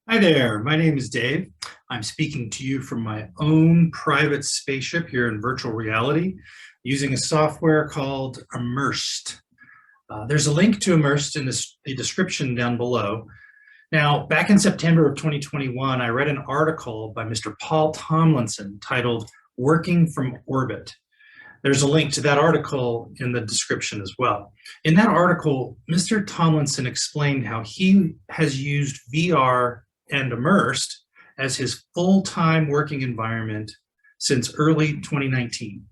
Hi there, my name is Dave. I'm speaking to you from my own private spaceship here in virtual reality using a software called Immersed. There's a link to Immersed in the description down below. Now, back in September of 2021, I read an article by Mr. Paul Tomlinson titled Working from Orbit. There's a link to that article in the description as well. In that article, Mr. Tomlinson explained how he has used VR and Immersed as his full-time working environment since early 2019.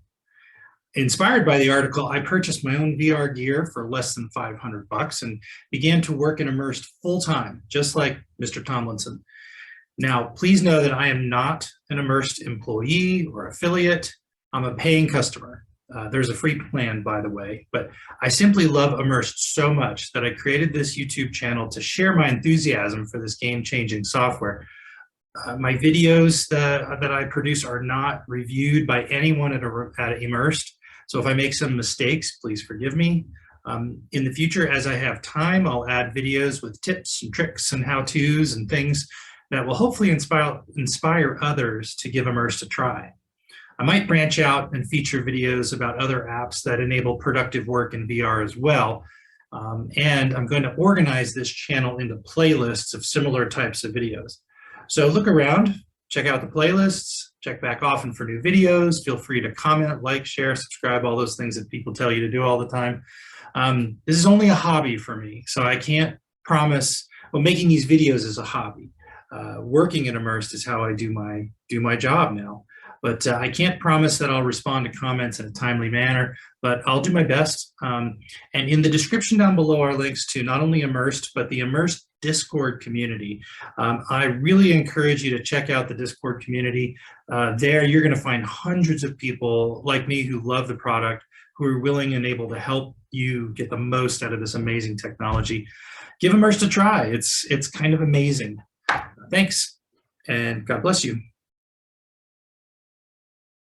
Inspired by the article, I purchased my own VR gear for less than $500 and began to work in Immersed full-time, just like Mr. Tomlinson. Now, please know that I am not an Immersed employee or affiliate. I'm a paying customer. There's a free plan, by the way, but I simply love Immersed so much that I created this YouTube channel to share my enthusiasm for this game-changing software. My videos that I produce are not reviewed by anyone at Immersed, so if I make some mistakes, please forgive me. In the future, as I have time, I'll add videos with tips and tricks and how-tos and things that will hopefully inspire others to give Immersed a try. I might branch out and feature videos about other apps that enable productive work in VR as well. And I'm going to organize this channel into playlists of similar types of videos. So look around, check out the playlists, check back often for new videos. Feel free to comment, like, share, subscribe, all those things that people tell you to do all the time. This is only a hobby for me, so I can't promise, well, making these videos is a hobby. Working in Immersed is how I do my job now. But I can't promise that I'll respond to comments in a timely manner, but I'll do my best. And in the description down below are links to not only Immersed, but the Immersed Discord community. I really encourage you to check out the Discord community. There, you're going to find hundreds of people like me who love the product, who are willing and able to help you get the most out of this amazing technology. Give Immersed a try. It's kind of amazing. Thanks, and God bless you.